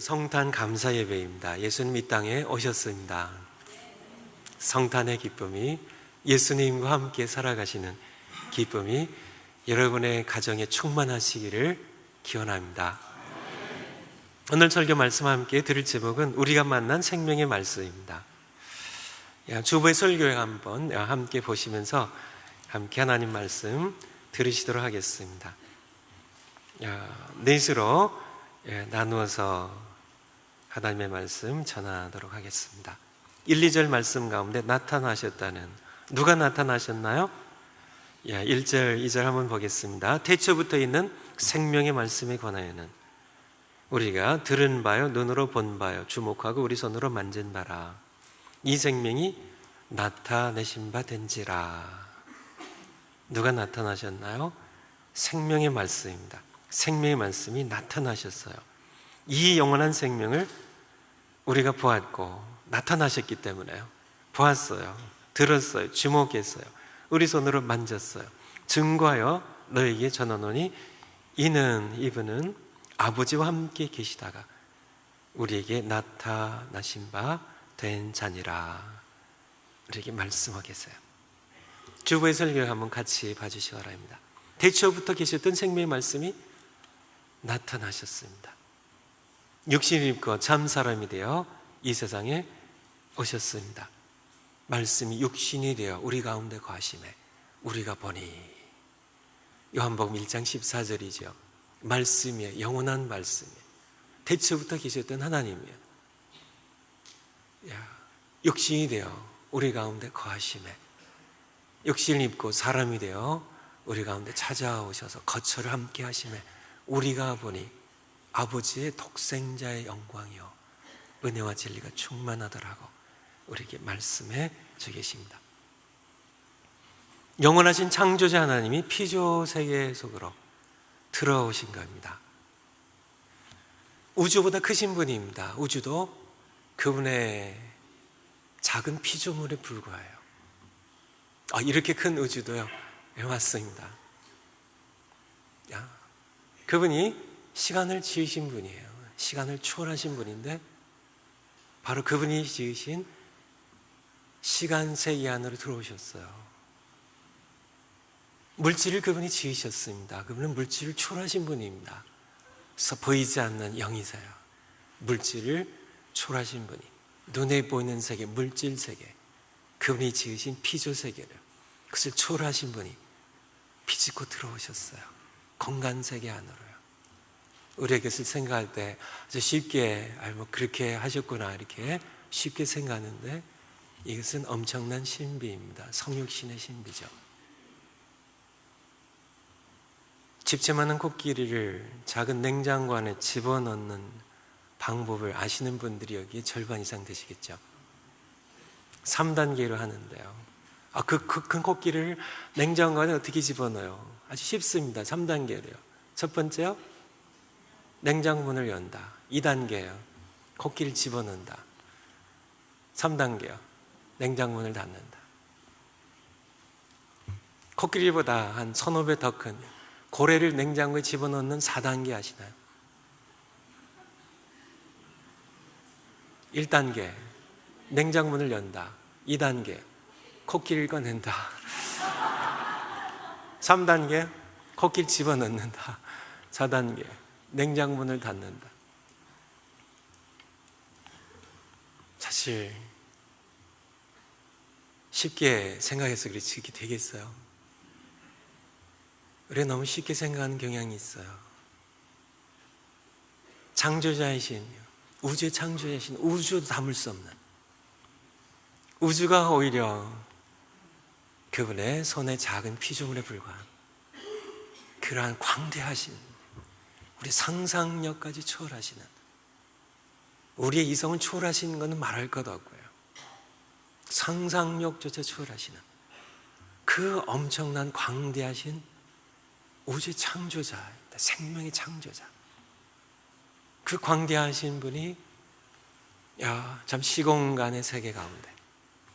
성탄 감사 예배입니다. 예수님 이 땅에 오셨습니다. 성탄의 기쁨이, 예수님과 함께 살아가시는 기쁨이 여러분의 가정에 충만하시기를 기원합니다. 오늘 설교 말씀 함께 들을 제목은 우리가 만난 생명의 말씀입니다. 주보의 설교에 한번 함께 보시면서 함께 하나님 말씀 들으시도록 하겠습니다. 넷으로 나누어서 하나님의 말씀 전하도록 하겠습니다. 1, 2절 말씀 가운데 나타나셨다는, 누가 나타나셨나요? 1절, 2절 한번 보겠습니다. 태초부터 있는 생명의 말씀에 관하여는 우리가 들은 바요, 눈으로 본 바요, 주목하고 우리 손으로 만진 바라. 이 생명이 나타내신 바 된지라. 누가 나타나셨나요? 생명의 말씀입니다. 생명의 말씀이 나타나셨어요. 이 영원한 생명을 우리가 보았고 나타나셨기 때문에요. 보았어요. 들었어요. 주목했어요. 우리 손으로 만졌어요. 증거하여 너에게 전하노니 이분은 아버지와 함께 계시다가 우리에게 나타나신 바 된 자니라. 우리에게 말씀하겠어요. 주보의 설교를 한번 같이 봐주시기 바랍니다. 태초부터 계셨던 생명의 말씀이 나타나셨습니다. 육신을 입고 참 사람이 되어 이 세상에 오셨습니다. 말씀이 육신이 되어 우리 가운데 거하심에 우리가 보니. 요한복음 1장 14절이죠. 말씀이에요. 영원한 말씀이에요. 태초부터 계셨던 하나님이에요. 육신이 되어 우리 가운데 거하심에, 육신을 입고 사람이 되어 우리 가운데 찾아오셔서 거처를 함께 하심에 우리가 보니 아버지의 독생자의 영광이요 은혜와 진리가 충만하더라고 우리에게 말씀해 주 계십니다. 영원하신 창조자 하나님이 피조 세계 속으로 들어오신 겁니다. 우주보다 크신 분입니다. 우주도 그분의 작은 피조물에 불과해요. 이렇게 큰 우주도요? 맞습니다. 그분이 시간을 지으신 분이에요. 시간을 초월하신 분인데 바로 그분이 지으신 시간 세계 안으로 들어오셨어요. 물질을 그분이 지으셨습니다. 그분은 물질을 초월하신 분입니다. 그래서 보이지 않는 영이세요. 물질을 초월하신 분이, 눈에 보이는 세계, 물질 세계, 그분이 지으신 피조 세계를, 그것을 초월하신 분이 비집고 들어오셨어요. 공간 세계 안으로요. 우리의 것을 생각할 때 아주 쉽게 그렇게 하셨구나 이렇게 쉽게 생각하는데 이것은 엄청난 신비입니다. 성육신의 신비죠. 집채만한 코끼리를 작은 냉장고 안에 집어넣는 방법을 아시는 분들이 여기 절반 이상 되시겠죠. 3단계로 하는데요. 그 큰 코끼리를 냉장고 안에 어떻게 집어넣어요? 아주 쉽습니다. 3단계로요. 첫 번째요, 냉장고 문을 연다. 2단계요, 코끼리를 집어넣는다. 3단계요, 냉장고 문을 닫는다. 코끼리보다 한 1,500배 더 큰 고래를 냉장고에 집어넣는 4단계 아시나요? 1단계, 냉장고 문을 연다. 2단계, 코끼리를 꺼낸다. 3단계, 코끼리 집어넣는다. 4단계, 냉장고 문을 닫는다. 사실 쉽게 생각해서 그렇지 이게 되겠어요? 우리가 너무 쉽게 생각하는 경향이 있어요. 창조자이신, 우주의 창조자이신, 우주도 담을 수 없는, 우주가 오히려 그분의 손의 작은 피조물에 불과한 그러한 광대하신, 우리 상상력까지 초월하시는, 우리의 이성을 초월하시는 것은 말할 것 없고요. 상상력조차 초월하시는 그 엄청난 광대하신 우주의 창조자, 생명의 창조자, 그 광대하신 분이 참 시공간의 세계 가운데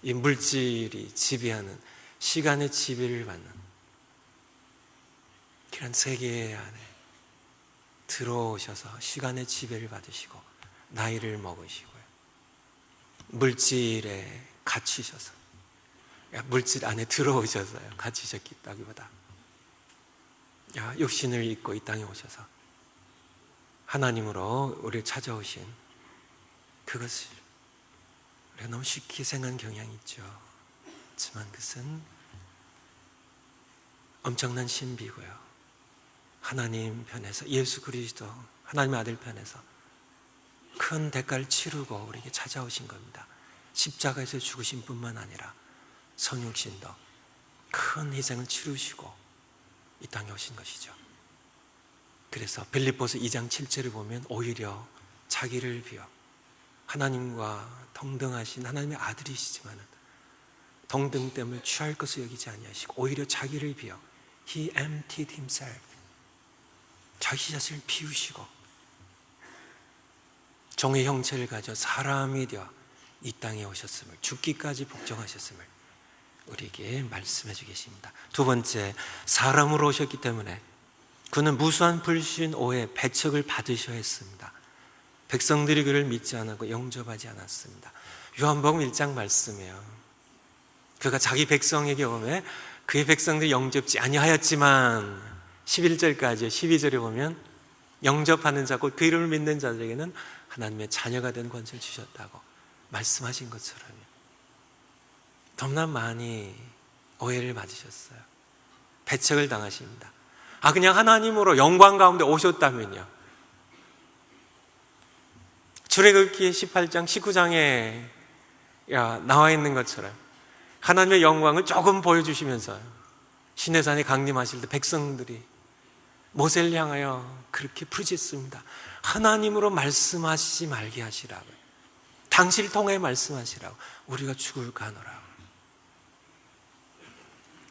이 물질이 지배하는, 시간의 지배를 받는 그런 세계 안에 들어오셔서 시간의 지배를 받으시고 나이를 먹으시고요. 물질에 갇히셔서, 물질 안에 들어오셔서요. 갇히셨다기보다 육신을 입고 이 땅에 오셔서 하나님으로 우리를 찾아오신 그것을 우리가 너무 쉽게 생각한 경향이 있죠. 하지만 그것은 엄청난 신비고요. 하나님 편에서, 예수 그리스도 하나님의 아들 편에서 큰 대가를 치르고 우리에게 찾아오신 겁니다. 십자가에서 죽으신 뿐만 아니라 성육신도 큰 희생을 치르시고 이 땅에 오신 것이죠. 그래서 빌립보서 2장 7절을 보면 오히려 자기를 비워, 하나님과 동등하신 하나님의 아들이시지만 동등됨을 취할 것을 여기지 아니하시고 오히려 자기를 비워 He emptied himself, 자기 자신을 비우시고 종의 형체를 가져 사람이 되어 이 땅에 오셨음을, 죽기까지 복종하셨음을 우리에게 말씀해 주고 계십니다. 두 번째, 사람으로 오셨기 때문에 그는 무수한 불신, 오해, 배척을 받으셔야 했습니다. 백성들이 그를 믿지 않았고 영접하지 않았습니다. 요한복음 1장 말씀이에요. 그가 자기 백성에게 오매 그의 백성들이 영접지 아니하였지만 11절까지 12절에 보면 영접하는 자, 곧 그 이름을 믿는 자들에게는 하나님의 자녀가 된 권세를 주셨다고 말씀하신 것처럼 너무나 많이 오해를 맞으셨어요. 배척을 당하십니다. 그냥 하나님으로 영광 가운데 오셨다면요, 출애굽기 18장 19장에 나와 있는 것처럼 하나님의 영광을 조금 보여주시면서 시내산에 강림하실 때 백성들이 모세를 향하여 그렇게 부르짖습니다. 하나님으로 말씀하시지 말게 하시라고, 당신을 통해 말씀하시라고, 우리가 죽을까 하노라고.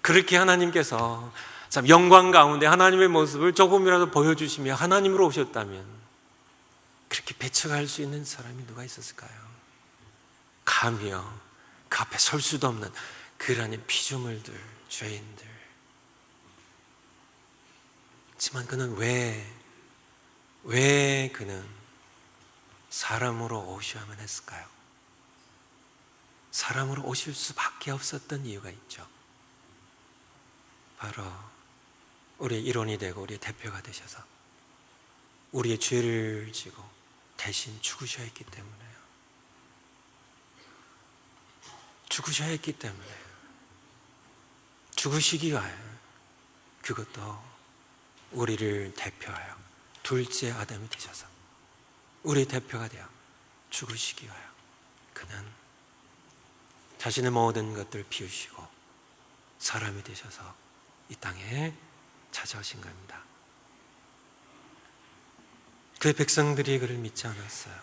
그렇게 하나님께서 참 영광 가운데 하나님의 모습을 조금이라도 보여주시며 하나님으로 오셨다면 그렇게 배척할 수 있는 사람이 누가 있었을까요? 감히요 그 앞에 설 수도 없는 그러한 피조물들, 죄인들. 하지만 그는 왜 그는 사람으로 오셔야만 했을까요? 사람으로 오실 수밖에 없었던 이유가 있죠. 바로 우리의 일원이 되고 우리의 대표가 되셔서 우리의 죄를 지고 대신 죽으셔야 했기 때문에요. 죽으셔야 했기 때문에요. 죽으시기 위하여, 그것도 우리를 대표하여 둘째 아담이 되셔서 우리의 대표가 되어 죽으시기 위하여 그는 자신의 모든 것들을 비우시고 사람이 되셔서 이 땅에 찾아오신 겁니다. 그의 백성들이 그를 믿지 않았어요.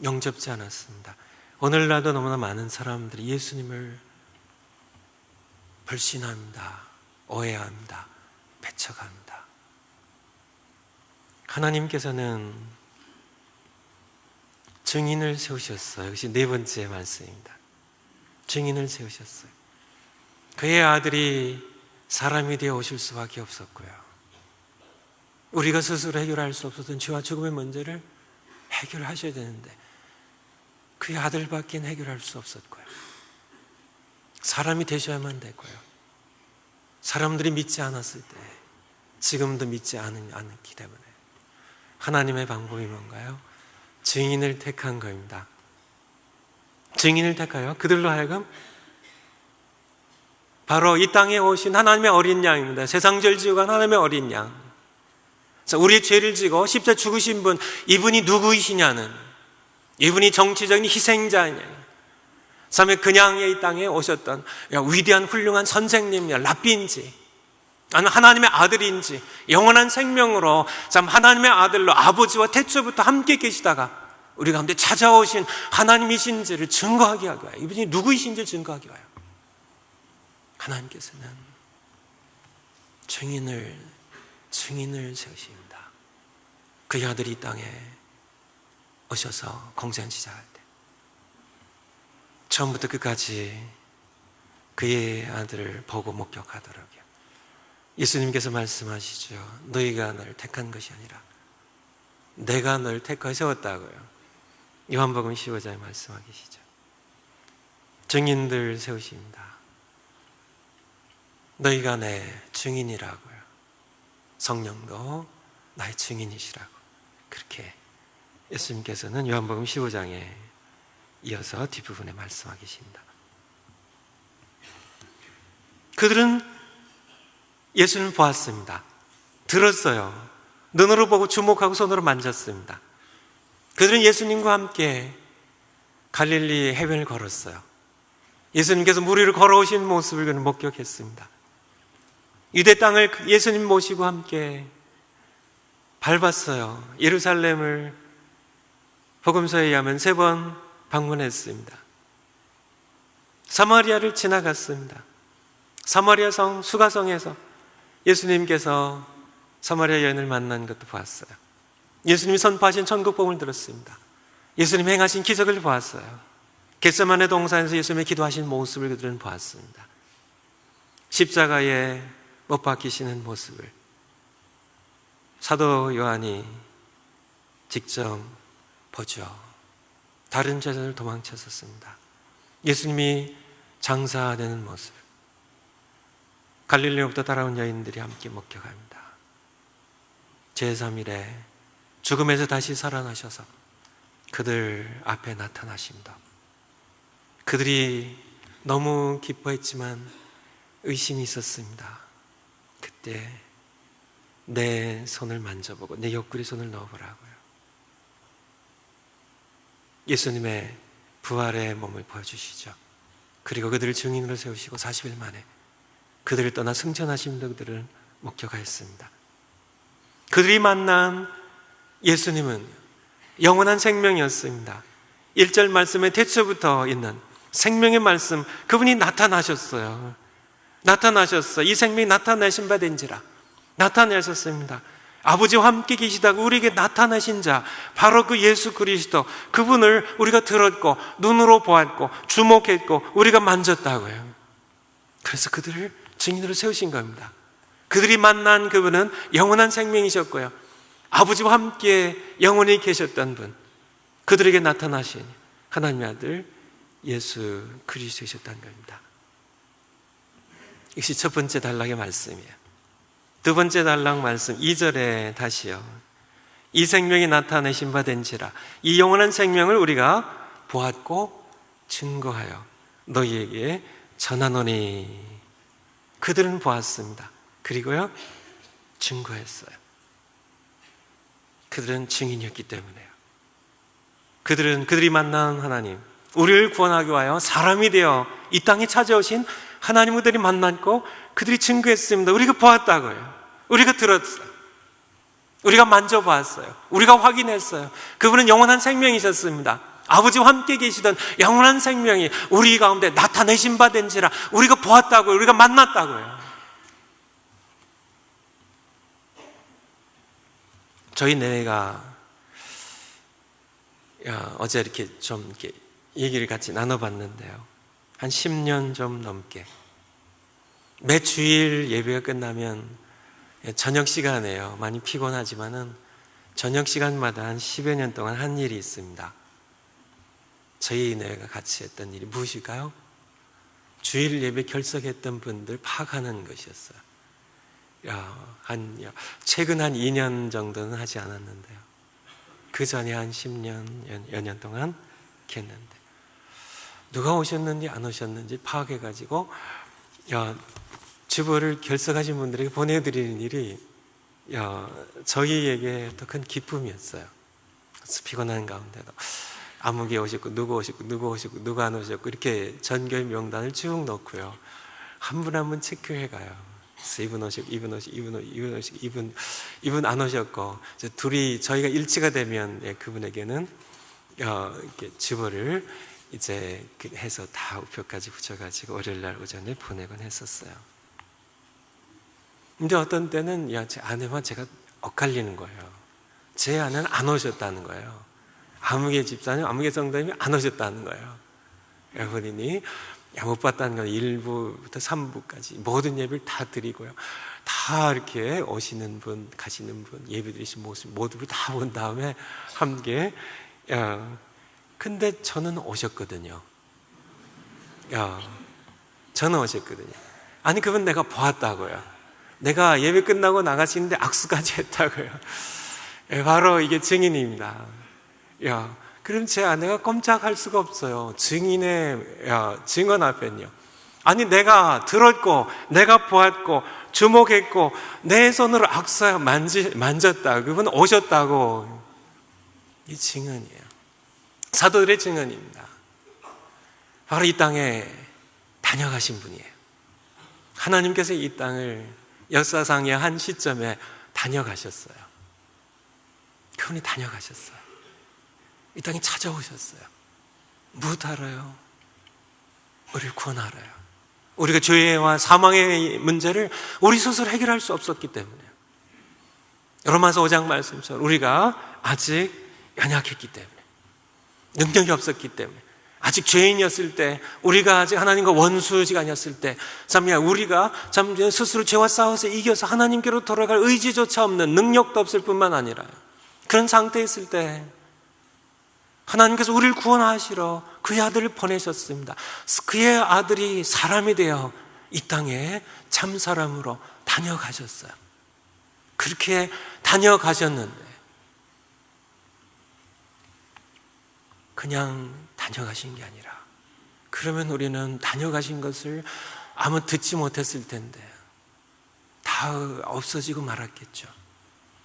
영접지 않았습니다. 오늘날도 너무나 많은 사람들이 예수님을 불신합니다. 오해합니다. 배척합니다. 하나님께서는 증인을 세우셨어요. 이것이 네 번째 말씀입니다. 증인을 세우셨어요. 그의 아들이 사람이 되어 오실 수밖에 없었고요. 우리가 스스로 해결할 수 없었던 죄와 죽음의 문제를 해결하셔야 되는데 그의 아들밖에 해결할 수 없었고요. 사람이 되셔야만 됐고요. 사람들이 믿지 않았을 때 지금도 믿지 않기 때문에 하나님의 방법이 뭔가요? 증인을 택한 겁니다. 증인을 택하여 그들로 하여금 바로 이 땅에 오신 하나님의 어린 양입니다. 세상 죄를 지고 간 하나님의 어린 양. 우리의 죄를 지고 십자가에 죽으신 분, 이분이 누구이시냐는, 이분이 정치적인 희생자냐, 그다음에 그냥 이 땅에 오셨던 위대한 훌륭한 선생님이냐, 랍비인지, 아니면 하나님의 아들인지, 영원한 생명으로 참 하나님의 아들로 아버지와 태초부터 함께 계시다가 우리 가운데 찾아오신 하나님이신지를 증거하게 하기 위하여, 이분이 누구이신지를 증거하기 위하여 하나님께서는 증인을 세우십니다. 그의 아들이 이 땅에 오셔서 공생 시작할 때 처음부터 끝까지 그의 아들을 보고 목격하더라고요. 예수님께서 말씀하시죠. 너희가 널 택한 것이 아니라 내가 널 택하여 세웠다고요. 요한복음 15장에 말씀하고 계시죠. 증인들 세우십니다. 너희가 내 증인이라고요. 성령도 나의 증인이시라고. 그렇게 예수님께서는 요한복음 15장에 이어서 뒷부분에 말씀하고 계십니다. 그들은 예수님을 보았습니다. 들었어요. 눈으로 보고 주목하고 손으로 만졌습니다. 그들은 예수님과 함께 갈릴리 해변을 걸었어요. 예수님께서 물 위를 걸어오신 모습을 그는 목격했습니다. 유대 땅을 예수님 모시고 함께 밟았어요. 예루살렘을 복음서에 의하면 3번 방문했습니다. 사마리아를 지나갔습니다. 사마리아 성 수가성에서 예수님께서 사마리아 여인을 만난 것도 보았어요. 예수님이 선포하신 천국복음을 들었습니다. 예수님 행하신 기적을 보았어요. 겟세마네 동산에서 예수님의 기도하신 모습을 그들은 보았습니다. 십자가에 못 박히시는 모습을 사도 요한이 직접 보죠. 다른 제자들 도망쳤었습니다. 예수님이 장사되는 모습, 갈릴리로부터 따라온 여인들이 함께 목격합니다. 제3일에 죽음에서 다시 살아나셔서 그들 앞에 나타나십니다. 그들이 너무 기뻐했지만 의심이 있었습니다. 그때 내 손을 만져보고 내 옆구리 손을 넣어보라고요. 예수님의 부활의 몸을 보여주시죠. 그리고 그들을 증인으로 세우시고 40일 만에 그들을 떠나 승천하신 그들을 목격하였습니다. 그들이 만난 예수님은 영원한 생명이었습니다. 1절 말씀에 태초부터 있는 생명의 말씀, 그분이 나타나셨어요. 이 생명이 나타내신 바 된지라 나타내셨습니다. 아버지와 함께 계시다가 우리에게 나타나신 자, 바로 그 예수 그리스도, 그분을 우리가 들었고 눈으로 보았고 주목했고 우리가 만졌다고요. 그래서 그들을 증인으로 세우신 겁니다. 그들이 만난 그분은 영원한 생명이셨고요, 아버지와 함께 영원히 계셨던 분, 그들에게 나타나신 하나님의 아들 예수 그리스도이셨다는 겁니다. 이것이 첫 번째 단락의 말씀이에요. 두 번째 단락 말씀 2절에 다시요, 이 생명이 나타내신 바 된지라 이 영원한 생명을 우리가 보았고 증거하여 너희에게 전하노니. 그들은 보았습니다. 그리고요 증거했어요. 그들은 증인이었기 때문에요. 그들이 만난 하나님, 우리를 구원하기 위하여 사람이 되어 이 땅에 찾아오신 하나님, 그들이 만났고 그들이 증거했습니다. 우리가 보았다고요. 우리가 들었어요. 우리가 만져보았어요. 우리가 확인했어요. 그분은 영원한 생명이셨습니다. 아버지와 함께 계시던 영원한 생명이 우리 가운데 나타내신 바 된지라 우리가 보았다고요. 우리가 만났다고요. 저희 내외가 어제 이렇게 얘기를 같이 나눠봤는데요, 한 10년 좀 넘게 매 주일 예배가 끝나면 저녁 시간에요, 많이 피곤하지만은 저녁 시간마다 한 10여 년 동안 한 일이 있습니다. 저희 내외가 같이 했던 일이 무엇일까요? 주일 예배 결석했던 분들 파악하는 것이었어요. 최근 한 2년 정도는 하지 않았는데요, 그 전에 한 10년, 여 년 동안 했는데, 누가 오셨는지 안 오셨는지 파악해가지고 주보를 결석하신 분들에게 보내드리는 일이 저희에게 더 큰 기쁨이었어요. 그래서 피곤한 가운데도 아무개 오셨고 누구 오셨고 누구 안 오셨고 이렇게 전교의 명단을 쭉 넣고요, 한 분 한 분 체크해가요. 그래서 이분 오시고 이분 안 오셨고, 둘이 저희가 일치가 되면 그분에게는 이렇게 주보를 이제 해서 다 우표까지 붙여가지고 월요일날 오전에 보내곤 했었어요. 근데 어떤 때는 제 아내만 제가 엇갈리는 거예요. 제 아내는 안 오셨다는 거예요. 아무개 집사님, 아무개 성도님이 안 오셨다는 거예요. 본인이 못 봤다는 건 1부부터 3부까지 모든 예배를 다 드리고요, 다 이렇게 오시는 분, 가시는 분, 예배 드리신 모습 모두를 다 본 다음에 함께 근데 저는 오셨거든요. 저는 오셨거든요. 아니, 그분 내가 보았다고요. 내가 예배 끝나고 나가시는데 악수까지 했다고요. 바로 이게 증인입니다. 그럼 제 아내가 꼼짝할 수가 없어요. 증언 앞엔요. 아니, 내가 들었고, 내가 보았고, 주목했고, 내 손으로 악수하여 만졌다. 그분 오셨다고. 이 증언이에요. 사도들의 증언입니다. 바로 이 땅에 다녀가신 분이에요. 하나님께서 이 땅을 역사상의 한 시점에 다녀가셨어요. 그분이 다녀가셨어요. 이 땅에 찾아오셨어요. 무엇하러요? 우리를 구원하러요. 우리가 죄와 사망의 문제를 우리 스스로 해결할 수 없었기 때문에요. 로마서 5장 말씀처럼 우리가 아직 연약했기 때문에, 능력이 없었기 때문에, 아직 죄인이었을 때, 우리가 아직 하나님과 원수가 아니었을 때, 우리가 스스로 죄와 싸워서 이겨서 하나님께로 돌아갈 의지조차 없는, 능력도 없을 뿐만 아니라 그런 상태에 있을 때 하나님께서 우리를 구원하시러 그의 아들을 보내셨습니다. 그의 아들이 사람이 되어 이 땅에 참 사람으로 다녀가셨어요. 그렇게 다녀가셨는데 그냥 다녀가신 게 아니라, 그러면 우리는 다녀가신 것을 아무 듣지 못했을 텐데 다 없어지고 말았겠죠.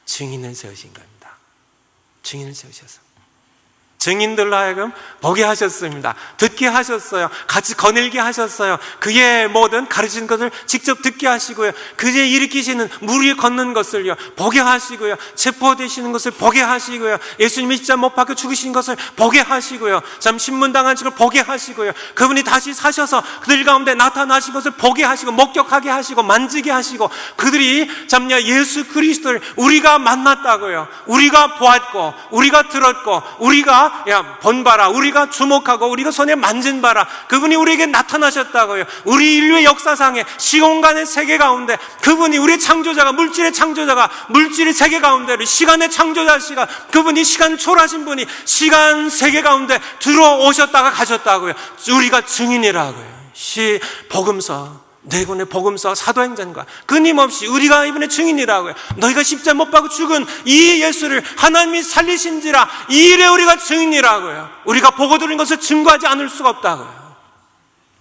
증인을 세우신 겁니다. 증인을 세우셔서 증인들로 하여금 보게 하셨습니다. 듣게 하셨어요. 같이 거닐게 하셨어요. 그의 모든 가르치는 것을 직접 듣게 하시고요. 그의 일으키시는 물 위에 걷는 것을요 보게 하시고요. 체포되시는 것을 보게 하시고요. 예수님이 십자가 못 박혀 죽으신 것을 보게 하시고요. 신문당한 것을 보게 하시고요. 그분이 다시 사셔서 그들 가운데 나타나신 것을 보게 하시고, 목격하게 하시고, 만지게 하시고, 그들이 예수 그리스도를 우리가 만났다고요. 우리가 보았고, 우리가 들었고, 우리가 본바라, 우리가 주목하고, 우리가 손에 만진 바라, 그분이 우리에게 나타나셨다고요. 우리 인류의 역사상에 시공간의 세계 가운데 그분이 우리의 창조자가, 물질의 창조자가, 물질의 세계 가운데 시간의 창조자시가, 그분이 시간 초월하신 분이 시간 세계 가운데 들어오셨다가 가셨다고요. 우리가 증인이라고요. 복음서, 네 권의 복음서, 사도행전과 끊임없이 우리가 이번에 증인이라고요. 너희가 십자가 못 박아 죽은 이 예수를 하나님이 살리신지라, 이 일에 우리가 증인이라고요. 우리가 보고 들은 것을 증거하지 않을 수가 없다고요.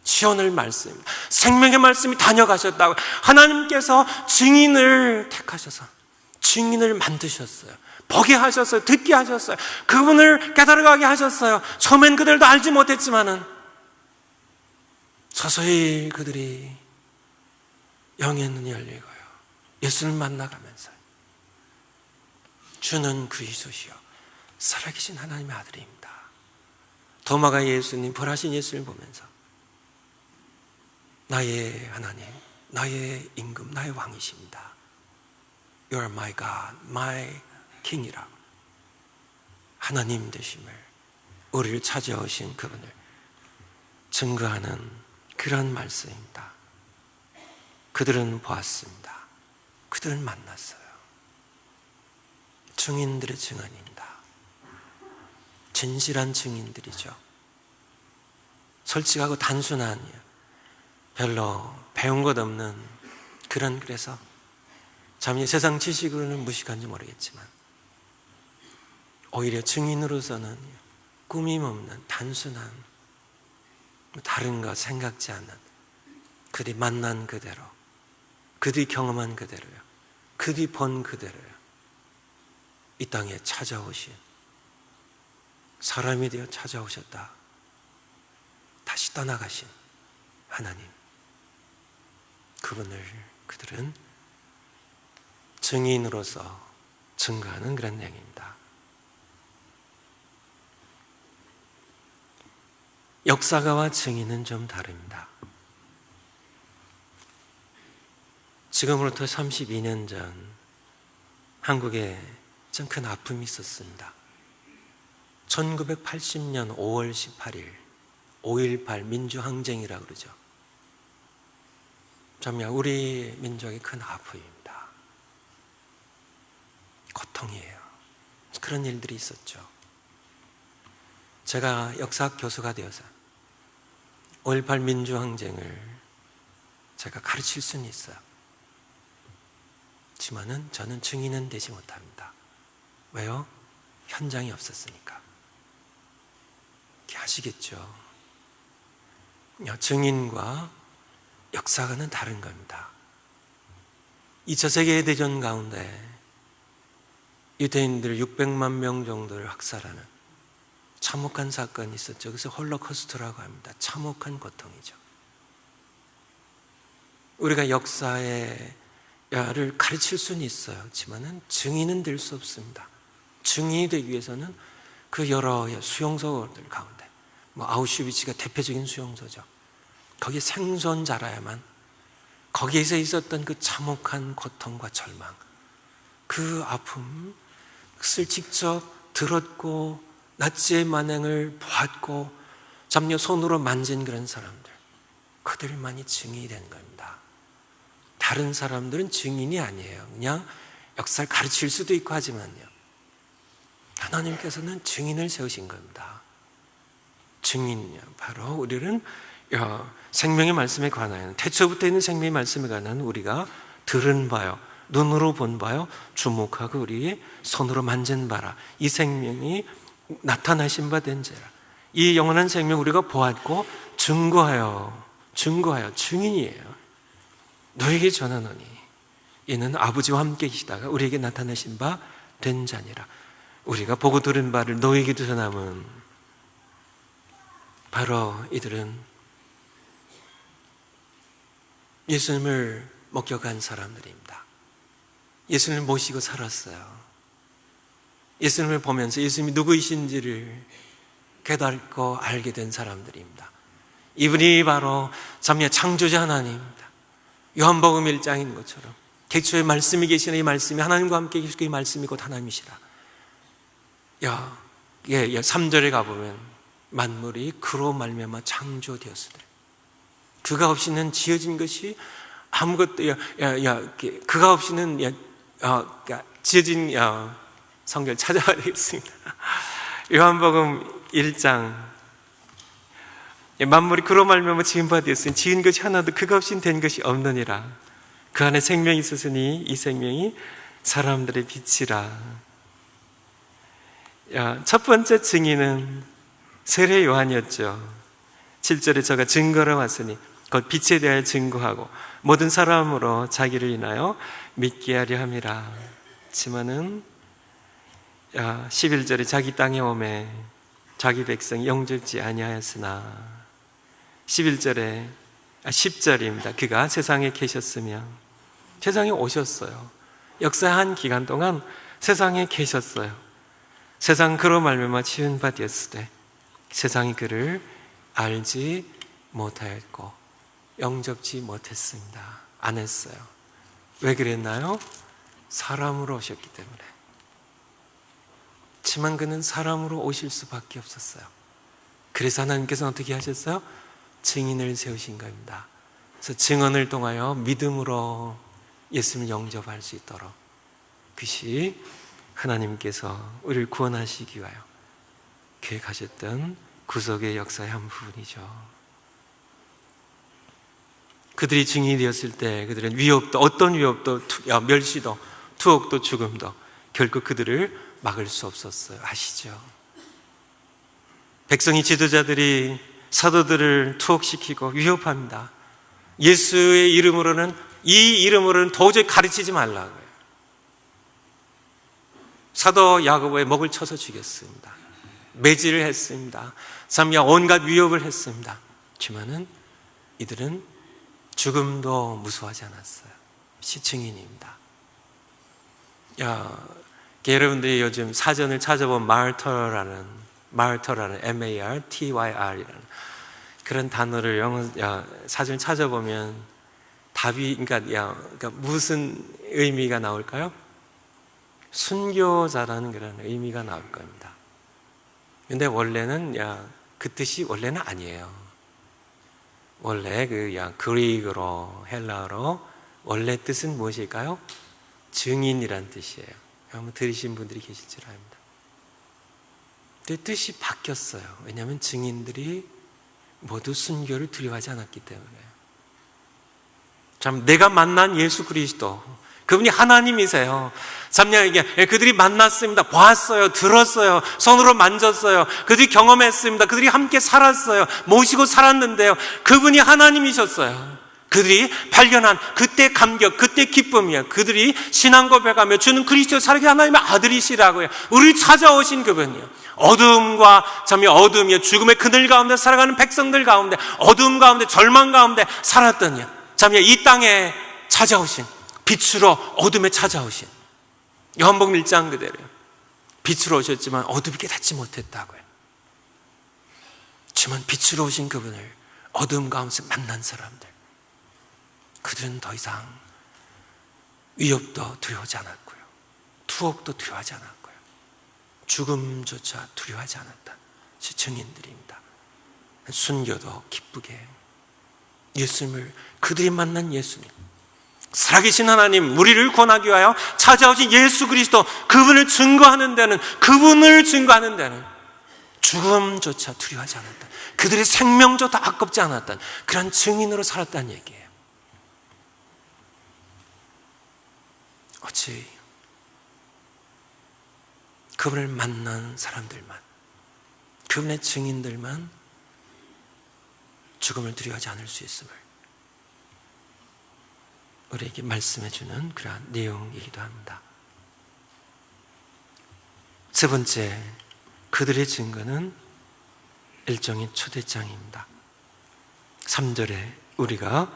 지원의 말씀입니다. 생명의 말씀이 다녀가셨다고요. 하나님께서 증인을 택하셔서 증인을 만드셨어요. 보게 하셨어요. 듣게 하셨어요. 그분을 깨달아가게 하셨어요. 처음엔 그들도 알지 못했지만은 서서히 그들이 영의 눈이 열리고요. 예수를 만나가면서 주는 그리스도시요 살아계신 하나님의 아들입니다. 도마가 예수님, 벌하신 예수를 보면서 나의 하나님, 나의 임금, 나의 왕이십니다. You are my God, my King이라고 하나님 되심을, 우리를 찾아오신 그분을 증거하는 그런 말씀입니다. 그들은 보았습니다. 그들은 만났어요. 증인들의 증언입니다. 진실한 증인들이죠. 솔직하고 단순한, 별로 배운 것 없는 그런, 그래서 세상 지식으로는 무식한지 모르겠지만 오히려 증인으로서는 꾸밈 없는 단순한, 다른 거 생각지 않는, 그들이 만난 그대로, 그들이 경험한 그대로요, 그들이 본 그대로요, 이 땅에 찾아오신, 사람이 되어 찾아오셨다 다시 떠나가신 하나님, 그분을 그들은 증인으로서 증거하는 그런 내용입니다. 역사가와 증인은 좀 다릅니다. 지금으로부터 32년 전 한국에 좀 큰 아픔이 있었습니다. 1980년 5월 18일 5.18 민주항쟁이라고 그러죠. 정말 우리 민족의 큰 아픔입니다. 고통이에요. 그런 일들이 있었죠. 제가 역사 교수가 되어서 5.18 민주항쟁을 제가 가르칠 수는 있어요. 하지만은 저는 증인은 되지 못합니다. 왜요? 현장이 없었으니까. 아시겠죠? 증인과 역사가는 다른 겁니다. 2차 세계대전 가운데 유대인들 600만 명 정도를 학살하는 참혹한 사건이 있었죠. 그래서 홀로코스트라고 합니다. 참혹한 고통이죠. 우리가 역사를 가르칠 수는 있어요. 하지만 증인은 될 수 없습니다. 증인이 되기 위해서는 그 여러 수용소들 가운데, 아우슈비츠가 대표적인 수용소죠. 거기에 생존자라야만, 거기에서 있었던 그 참혹한 고통과 절망, 그 아픔을 직접 들었고 나치의 만행을 보았고 잡녀 손으로 만진 그런 사람들, 그들만이 증인이 되는 겁니다. 다른 사람들은 증인이 아니에요. 그냥 역사를 가르칠 수도 있고 하지만요, 하나님께서는 증인을 세우신 겁니다. 증인이요, 바로 우리는 생명의 말씀에 관하여, 태초부터 있는 생명의 말씀에 관한 우리가 들은 바요, 눈으로 본 바요, 주목하고 우리의 손으로 만진 바라. 이 생명이 나타나신 바 된지라. 이 영원한 생명 우리가 보았고 증거하여 증인이에요. 너에게 전하노니 이는 아버지와 함께 계시다가 우리에게 나타나신 바 된 자니라. 우리가 보고 들은 바를 너에게도 전함은, 바로 이들은 예수님을 목격한 사람들입니다. 예수님을 모시고 살았어요. 예수님을 보면서 예수님이 누구이신지를 깨닫고 알게 된 사람들입니다. 이분이 바로 참여 창조자 하나님입니다. 요한복음 1장인 것처럼 태초에 말씀이 계시는 이 말씀이 하나님과 함께 계시고 이 말씀이 곧 하나님이시라. 3절에 가보면 만물이 그로 말미암아 창조되었으되 그가 없이는 지어진 것이 아무것도 그가 없이는 지어진 성경을 찾아봐야 되겠습니다. 요한복음 1장, 만물이 그로 말미암아 지은 바 되었으니 지은 것이 하나도 그가 없이는 된 것이 없느니라. 그 안에 생명이 있었으니 이 생명이 사람들의 빛이라. 첫 번째 증인은 세례 요한이었죠. 7절에 저가 증거로 왔으니 곧 빛에 대하여 증거하고 모든 사람으로 자기를 인하여 믿게 하려 함이라. 하지만은 11절에 자기 땅에 오매 자기 백성이 영접지 아니하였으나 10절입니다. 그가 세상에 계셨으며, 세상에 오셨어요. 역사한 기간 동안 세상에 계셨어요. 세상 그로 말미암아 지은 바 되었으되 세상이 그를 알지 못하였고 영접지 못했습니다. 안 했어요. 왜 그랬나요? 사람으로 오셨기 때문에. 하지만 그는 사람으로 오실 수밖에 없었어요. 그래서 하나님께서는 어떻게 하셨어요? 증인을 세우신 겁니다. 그래서 증언을 통하여 믿음으로 예수님을 영접할 수 있도록, 그것이 하나님께서 우리를 구원하시기 위하여 계획하셨던 구속의 역사의 한 부분이죠. 그들이 증인이 되었을 때 그들은 위협도, 어떤 위협도, 멸시도, 투옥도, 죽음도 결국 그들을 막을 수 없었어요. 아시죠? 백성이, 지도자들이 사도들을 투옥시키고 위협합니다. 예수의 이름으로는, 이 이름으로는 도저히 가르치지 말라고요. 사도 야고보의 목을 쳐서 죽였습니다. 매질을 했습니다. 삼야 온갖 위협을 했습니다. 하지만은 이들은 죽음도 무서워하지 않았어요. 시증인입니다. 여러분들이 요즘 사전을 찾아본 마르터라는 MARTYR이라는 그런 단어를 사전을 찾아보면 답이, 그러니까 무슨 의미가 나올까요? 순교자라는 그런 의미가 나올 겁니다. 근데 원래는 그 뜻이 원래는 아니에요. 원래 그리그로, 헬라어로 원래 뜻은 무엇일까요? 증인이란 뜻이에요. 한번 들으신 분들이 계실 줄 압니다. 뜻이 바뀌었어요. 왜냐하면 증인들이 모두 순교를 두려워하지 않았기 때문에. 참, 내가 만난 예수 그리스도, 그분이 하나님이세요. 참, 그들이 만났습니다. 보았어요. 들었어요. 손으로 만졌어요. 그들이 경험했습니다. 그들이 함께 살았어요. 모시고 살았는데요. 그분이 하나님이셨어요. 그들이 발견한 그때 감격, 그때 기쁨이에요. 그들이 신앙 고백하며 주는 그리스도 살아계신 하나님의 아들이시라고요. 우리를 찾아오신 그분이요. 어둠과 어둠이요. 죽음의 그늘 가운데 살아가는 백성들 가운데, 어둠 가운데, 절망 가운데 살았더니요. 이 땅에 찾아오신, 빛으로 어둠에 찾아오신, 요한복음 1장 그대로요. 빛으로 오셨지만 어둠이 깨닫지 못했다고요. 하지만 빛으로 오신 그분을 어둠 가운데서 만난 사람들, 그들은 더 이상 위협도 두려워하지 않았고요. 투옥도 두려워하지 않았고요. 죽음조차 두려워하지 않았다. 증인들입니다. 순교도 기쁘게 예수님을, 그들이 만난 예수님, 살아계신 하나님, 우리를 구원하기 위하여 찾아오신 예수 그리스도, 그분을 증거하는 데는, 죽음조차 두려워하지 않았다. 그들의 생명조차 아깝지 않았다. 그런 증인으로 살았다는 얘기예요. 어찌 그분을 만난 사람들만, 그분의 증인들만 죽음을 두려워하지 않을 수 있음을 우리에게 말씀해 주는 그러한 내용이기도 합니다. 세 번째, 그들의 증거는 일종의 초대장입니다. 3절에 우리가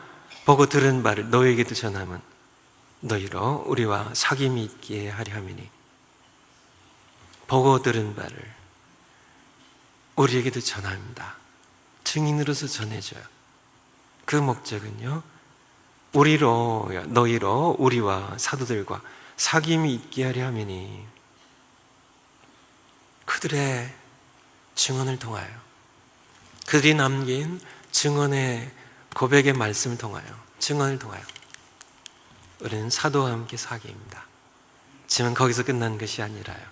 보고 들은 바를 너희에게도 전함은 너희로 우리와 사귐이 있게 하려 함이니, 보고 들은 바를 우리에게도 전합니다. 증인으로서 전해줘요. 그 목적은요, 너희로 우리와 사도들과 사귐이 있게 하려 함이니, 그들의 증언을 통하여, 그들이 남긴 증언의 고백의 말씀을 통하여, 증언을 통하여 우리는 사도와 함께 사귐입니다. 하지만 거기서 끝난 것이 아니라요,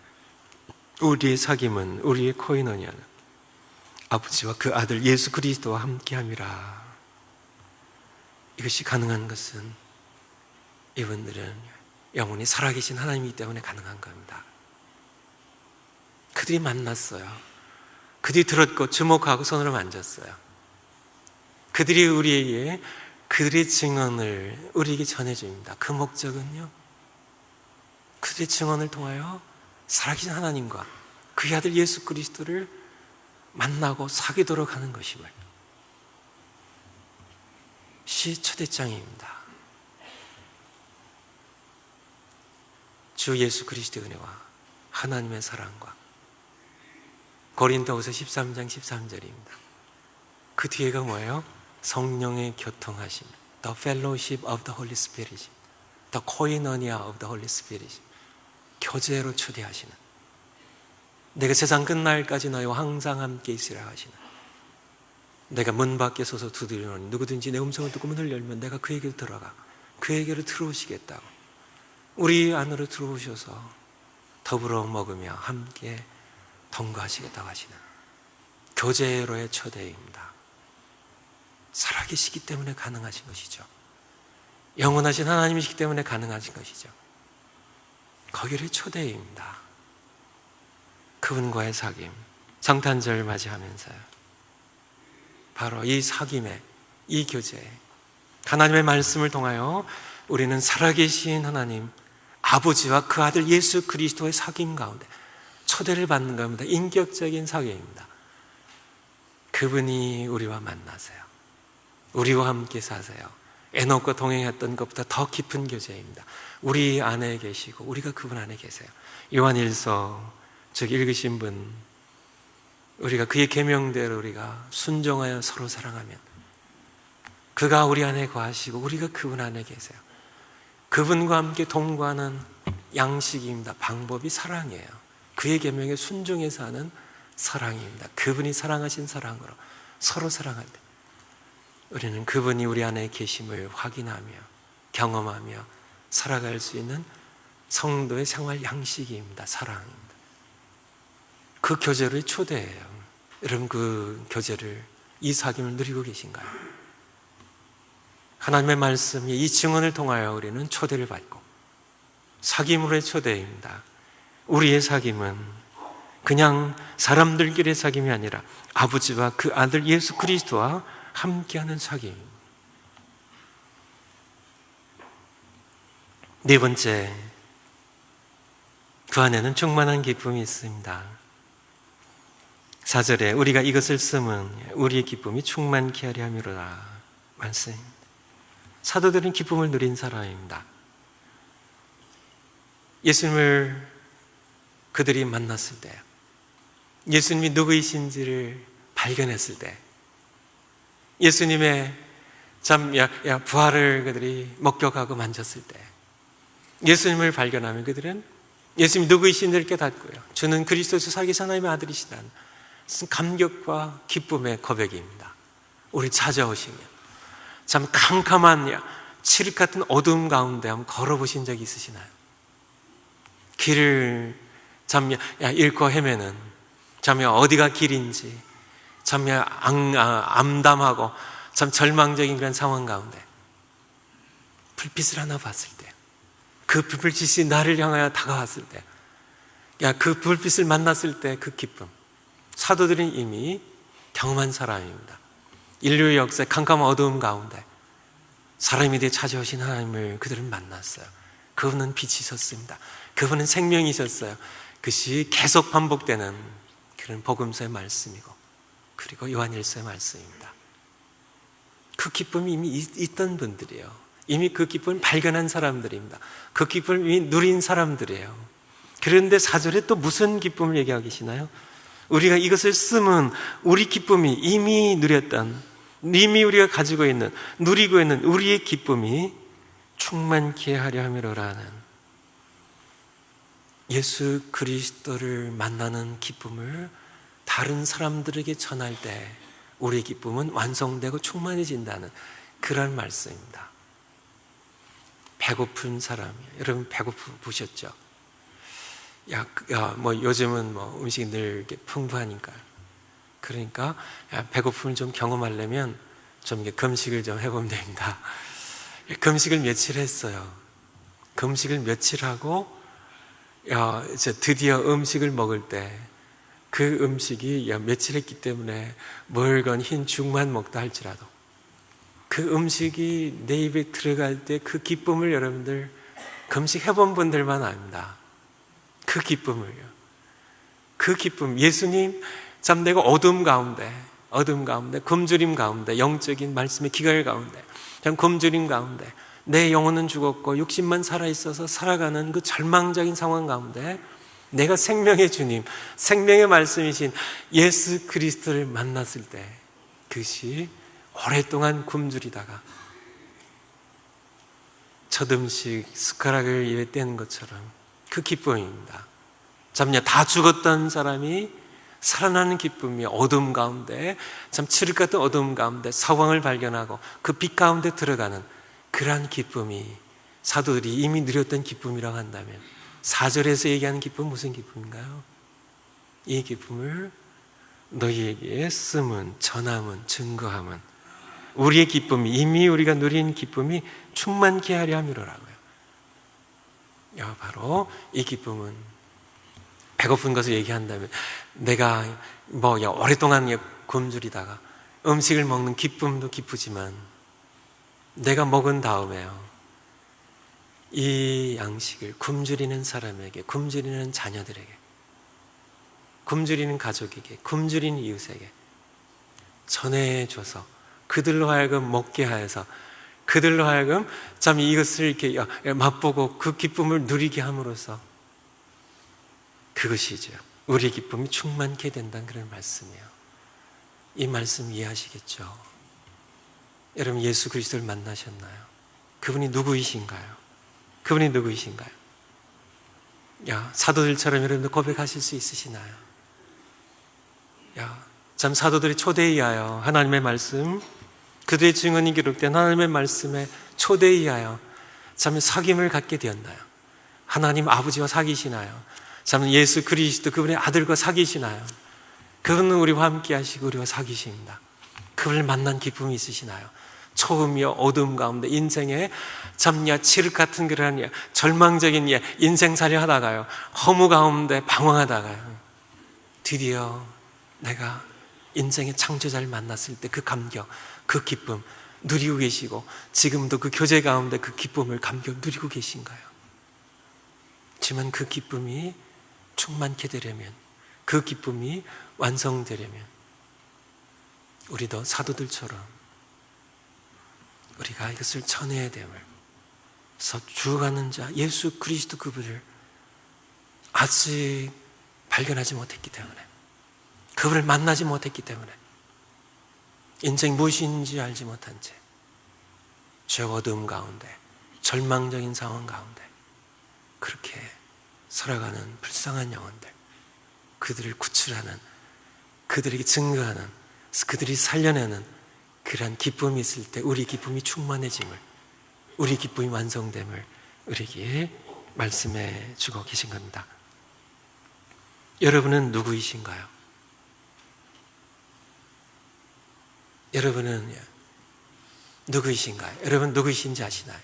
우리의 사귐은, 우리의 코이노니아는 아버지와 그 아들 예수 그리스도와 함께함이라. 이것이 가능한 것은 이분들은 영원히 살아계신 하나님이기 때문에 가능한 겁니다. 그들이 만났어요. 그들이 들었고 주목하고 손으로 만졌어요. 그들이 우리에게 그들의 증언을 우리에게 전해줍니다. 그 목적은요, 그들의 증언을 통하여 살아계신 하나님과 그의 아들 예수 그리스도를 만나고 사귀도록 하는 것임을, 초대장입니다. 주 예수 그리스도의 은혜와 하나님의 사랑과, 고린도후서 13장 13절입니다. 그 뒤에가 뭐예요? 성령의 교통하심, The fellowship of the Holy Spirit, The koinonia of the Holy Spirit, 교제로 초대하시는, 내가 세상 끝날까지 너희와 항상 함께 있으라 하시는, 내가 문 밖에 서서 두드리노니 누구든지 내 음성을 듣고 문을 열면 내가 그에게로 들어가 그에게로 들어오시겠다고, 우리 안으로 들어오셔서 더불어 먹으며 함께 동거하시겠다고 하시는 교제로의 초대입니다. 살아계시기 때문에 가능하신 것이죠. 영원하신 하나님이시기 때문에 가능하신 것이죠. 거기를 초대입니다. 그분과의 사귐, 성탄절 맞이하면서요, 바로 이 사귐에, 이 교제에, 하나님의 말씀을 통하여 우리는 살아계신 하나님 아버지와 그 아들 예수 그리스도의 사귐 가운데 초대를 받는 겁니다. 인격적인 사귐입니다. 그분이 우리와 만나세요. 우리와 함께 사세요. 에녹과 동행했던 것보다 더 깊은 교제입니다. 우리 안에 계시고 우리가 그분 안에 계세요. 요한일서 즉 읽으신 분, 우리가 그의 계명대로 우리가 순종하여 서로 사랑하면 그가 우리 안에 거하시고 우리가 그분 안에 계세요. 그분과 함께 동거하는 양식입니다. 방법이 사랑이에요. 그의 계명에 순종해서 하는 사랑입니다. 그분이 사랑하신 사랑으로 서로 사랑할 때 우리는 그분이 우리 안에 계심을 확인하며 경험하며 살아갈 수 있는 성도의 생활 양식입니다. 사랑입니다. 그 교제를 초대해요. 여러분 그 교제를, 이 사귐을 누리고 계신가요? 하나님의 말씀이 이 증언을 통하여 우리는 초대를 받고 사귐으로의 초대입니다. 우리의 사귐은 그냥 사람들끼리의 사귐이 아니라 아버지와 그 아들 예수 그리스도와 함께하는 사귐입니다. 네 번째, 그 안에는 충만한 기쁨이 있습니다. 4절에 우리가 이것을 쓰면 우리의 기쁨이 충만케 하려 함이로라 말씀입니다. 사도들은 기쁨을 누린 사람입니다. 예수님을 그들이 만났을 때, 예수님이 누구이신지를 발견했을 때, 예수님의 부활을 그들이 목격하고 만졌을 때, 예수님을 발견하면 그들은 예수님이 누구이신지를 깨닫고요, 주는 그리스도에서 살기신 하나님의 아들이시다는 감격과 기쁨의 고백입니다. 우리 찾아오시며 참 캄캄한 칠흑 같은 어두움 가운데 한번 걸어보신 적이 있으시나요? 길을 잃고 헤매는, 어디가 길인지 암담하고 참 절망적인 그런 상황 가운데 불빛을 하나 봤을 때, 그 불빛이 나를 향하여 다가왔을 때, 그 불빛을 만났을 때 그 기쁨, 사도들은 이미 경험한 사람입니다. 인류의 역사의 캄캄한 어두움 가운데 사람이 되어 찾아오신 하나님을 그들은 만났어요. 그분은 빛이셨습니다. 그분은 생명이셨어요. 그것이 계속 반복되는 그런 복음서의 말씀이고, 그리고 요한일서의 말씀입니다. 그 기쁨이 이미 있던 분들이에요. 이미 그 기쁨을 발견한 사람들입니다. 그 기쁨을 이미 누린 사람들이에요. 그런데 4절에 또 무슨 기쁨을 얘기하고 계시나요? 우리가 이것을 쓰면 우리 기쁨이 이미 누렸던, 이미 우리가 가지고 있는, 누리고 있는 우리의 기쁨이 충만케 하려 함이로라는, 예수 그리스도를 만나는 기쁨을 다른 사람들에게 전할 때 우리의 기쁨은 완성되고 충만해진다는 그런 말씀입니다. 배고픈 사람이, 여러분 배고프셨죠? 요즘은 음식이 늘 이렇게 풍부하니까. 그러니까 배고픔을 좀 경험하려면 좀 금식을 좀 해보면 됩니다. 금식을 며칠 했어요. 금식을 며칠 하고 이제 드디어 음식을 먹을 때, 그 음식이 며칠 했기 때문에 멀건 흰 죽만 먹다 할지라도 그 음식이 내 입에 들어갈 때 그 기쁨을 여러분들 금식 해본 분들만 압니다. 그 기쁨을요. 그 기쁨, 예수님 내가 어둠 가운데, 굶주림 가운데, 영적인 말씀의 기갈 가운데, 굶주림 가운데 내 영혼은 죽었고 육신만 살아있어서 살아가는 그 절망적인 상황 가운데 내가 생명의 주님, 생명의 말씀이신 예수 그리스도를 만났을 때, 그것이 오랫동안 굶주리다가 첫 음식 숟가락을 입에 떼는 것처럼 그 기쁨입니다. 다 죽었던 사람이 살아나는 기쁨이, 어둠 가운데, 칠흑 같은 어둠 가운데 사황을 발견하고 그 빛 가운데 들어가는 그러한 기쁨이 사도들이 이미 누렸던 기쁨이라고 한다면, 4절에서 얘기하는 기쁨은 무슨 기쁨인가요? 이 기쁨을 너희에게 쓰면, 전함은, 증거함은 우리의 기쁨이, 이미 우리가 누린 기쁨이 충만케 하려 함이로라고요. 바로 이 기쁨은, 배고픈 것을 얘기한다면 내가 오랫동안 굶주리다가 음식을 먹는 기쁨도 기쁘지만, 내가 먹은 다음에요, 이 양식을 굶주리는 사람에게, 굶주리는 자녀들에게, 굶주리는 가족에게, 굶주리는 이웃에게 전해줘서 그들로 하여금 먹게 하여서 그들로 하여금 이것을 이렇게 맛보고 그 기쁨을 누리게 함으로써 그것이죠, 우리의 기쁨이 충만케 된다는 그런 말씀이에요. 이 말씀 이해하시겠죠? 여러분 예수 그리스도를 만나셨나요? 그분이 누구이신가요? 그분이 누구이신가요? 사도들처럼 여러분들 고백하실 수 있으시나요? 사도들이 초대에 의하여 하나님의 말씀, 그들의 증언이 기록된 하나님의 말씀에 초대에 의하여 사귐을 갖게 되었나요? 하나님 아버지와 사귀시나요? 참 예수 그리스도 그분의 아들과 사귀시나요? 그분은 우리와 함께 하시고 우리와 사귀십니다. 그분을 만난 기쁨이 있으시나요? 초음이요 어두움 가운데 인생의 참야 칠흑 같은 그런 절망적인 인생살이를 하다가요 허무 가운데 방황하다가요 드디어 내가 인생의 창조자를 만났을 때 그 감격, 그 기쁨 누리고 계시고 지금도 그 교제 가운데 그 기쁨을 감격 누리고 계신가요? 하지만 그 기쁨이 충만케 되려면, 그 기쁨이 완성되려면 우리도 사도들처럼 우리가 이것을 전해야 됨을, 그래서 죽어가는 자 예수 그리스도 그분을 아직 발견하지 못했기 때문에, 그분을 만나지 못했기 때문에, 인생 무엇인지 알지 못한 채 죄 어두움 가운데 절망적인 상황 가운데 그렇게 살아가는 불쌍한 영혼들, 그들을 구출하는, 그들에게 증거하는, 그들이 살려내는 그러한 기쁨이 있을 때 우리 기쁨이 충만해짐을, 우리 기쁨이 완성됨을 우리에게 말씀해 주고 계신 겁니다. 여러분은 누구이신가요? 여러분은 누구이신가요? 여러분 누구이신지 아시나요?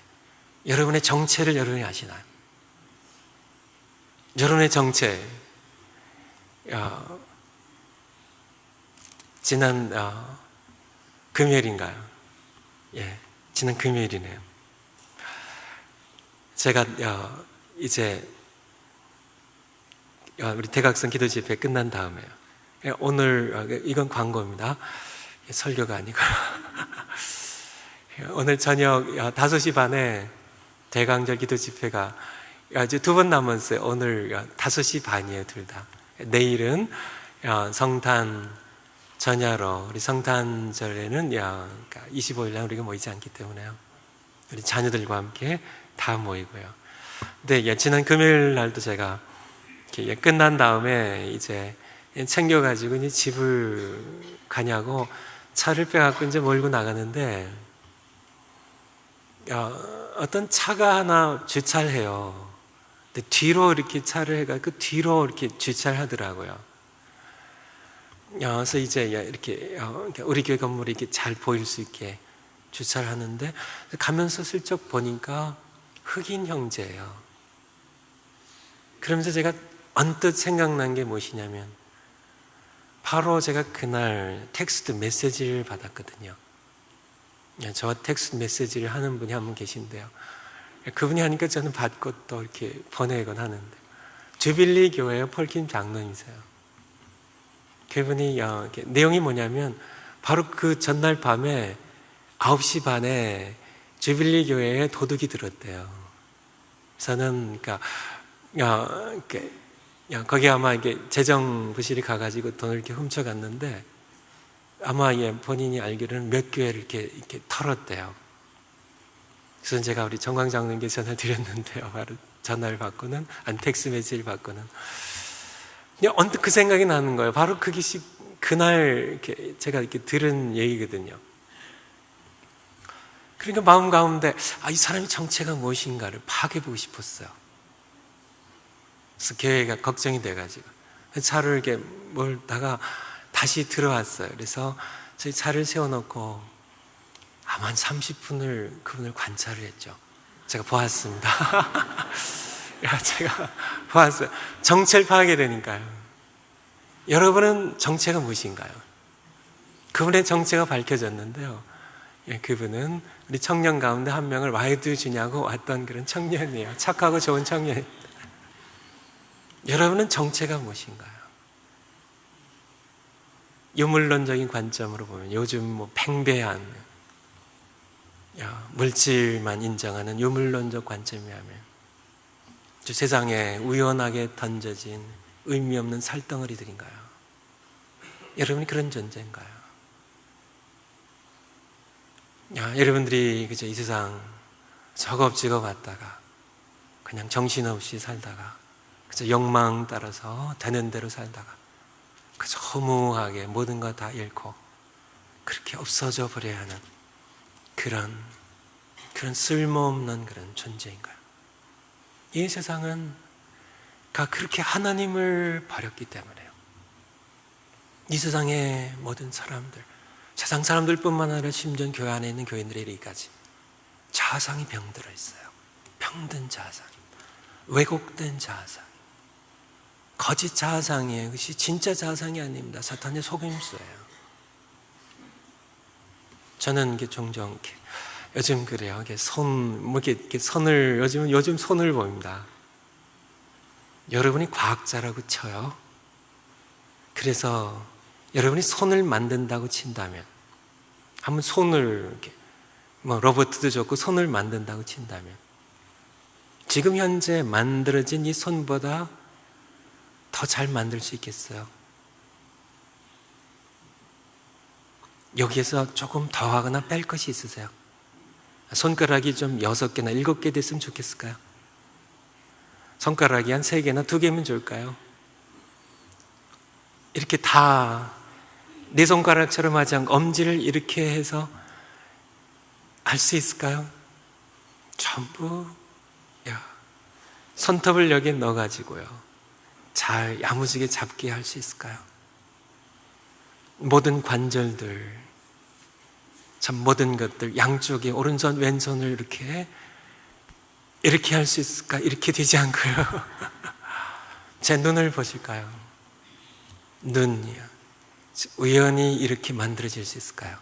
여러분의 정체를 여러분이 아시나요? 여러분의 정체, 지난 금요일인가요? 예, 지난 금요일이네요. 제가 이제 우리 대각선 기도 집회 끝난 다음에요. 오늘 이건 광고입니다. 설교가 아니고 오늘 저녁 5시 반에 대강절 기도 집회가 아직 2번 남았어요. 오늘 5시 반이에요, 둘 다. 내일은 성탄 전야로, 우리 성탄절에는 25일날 우리가 모이지 않기 때문에요. 우리 자녀들과 함께 다 모이고요. 근데 지난 금요일 날도 제가 끝난 다음에 이제 챙겨가지고 이제 집을 가냐고 차를 빼갖고 이제 몰고 나가는데 어떤 차가 하나 주차를 해요. 근데 뒤로 이렇게 차를 해가지고 뒤로 이렇게 주차를 하더라고요. 그래서 이제 이렇게 우리 교회 건물이 이렇게 잘 보일 수 있게 주차를 하는데 가면서 슬쩍 보니까 흑인 형제예요. 그러면서 제가 언뜻 생각난 게 무엇이냐면 바로 제가 그날 텍스트 메시지를 받았거든요. 저와 텍스트 메시지를 하는 분이 한 분 계신데요. 그분이 하니까 저는 받고 또 이렇게 보내곤 하는데 주빌리 교회의 폴킴 장로님이세요. 그분이 내용이 뭐냐면 바로 그 전날 밤에 9시 반에 주빌리 교회에 도둑이 들었대요. 저는 거기 아마 이게 재정 부실이 가가지고 돈을 이렇게 훔쳐갔는데 아마 본인이 알기로는 몇 교회를 이렇게 털었대요. 그래서 제가 우리 정광 장로님께 전화를 드렸는데요. 바로 전화를 받고는, 텍스트 메시지를 받고는. 그냥 언뜻 그 생각이 나는 거예요. 바로 그것이 그날 제가 이렇게 들은 얘기거든요. 그러니까 마음 가운데, 이 사람의 정체가 무엇인가를 파악해보고 싶었어요. 그래서 교회가 걱정이 돼가지고. 차를 이렇게 몰다가 다시 들어왔어요. 그래서 저희 차를 세워놓고 아마 한 30분을 그분을 관찰을 했죠. 제가 보았습니다. 제가 보았어요. 정체를 파악해야 되니까요. 여러분은 정체가 무엇인가요? 그분의 정체가 밝혀졌는데요. 그분은 우리 청년 가운데 한 명을 와이드 주냐고 왔던 그런 청년이에요. 착하고 좋은 청년입니다. 여러분은 정체가 무엇인가요? 유물론적인 관점으로 보면 요즘 팽배한 물질만 인정하는 유물론적 관점이라면 세상에 우연하게 던져진 의미 없는 살덩어리들인가요? 여러분이 그런 존재인가요? 여러분들이 그저 이 세상 저겁저겁 왔다가 그냥 정신없이 살다가 그저 욕망 따라서 되는 대로 살다가 그저 허무하게 모든 것 다 잃고 그렇게 없어져 버려야 하는 그런 쓸모없는 그런 존재인가요? 이 세상은 그렇게 하나님을 버렸기 때문에요. 이 세상의 모든 사람들, 세상 사람들뿐만 아니라 심지어 교회 안에 있는 교인들에게까지 자아상이 병들어 있어요. 병든 자아상, 왜곡된 자아상, 거짓 자아상이에요. 그것이 진짜 자아상이 아닙니다. 사탄의 속임수예요. 저는 이게 종종 이렇게 요즘 그래요. 이렇게 이렇게 선을 요즘 손을 봅니다. 여러분이 과학자라고 쳐요. 그래서 여러분이 손을 만든다고 친다면, 한번 손을 이렇게 로봇도 좋고 손을 만든다고 친다면, 지금 현재 만들어진 이 손보다 더 잘 만들 수 있겠어요? 여기에서 조금 더 하거나 뺄 것이 있으세요? 손가락이 좀 6개나 7개 됐으면 좋겠을까요? 손가락이 한 3개나 2개면 좋을까요? 이렇게 다 내 손가락처럼 하지 않고 엄지를 이렇게 해서 할 수 있을까요? 전부 손톱을 여기에 넣어가지고요, 잘 야무지게 잡게 할 수 있을까요? 모든 관절들, 참 모든 것들, 양쪽에 오른손 왼손을 이렇게 할 수 있을까? 이렇게 되지 않고요. 제 눈을 보실까요? 눈이요, 우연히 이렇게 만들어질 수 있을까요?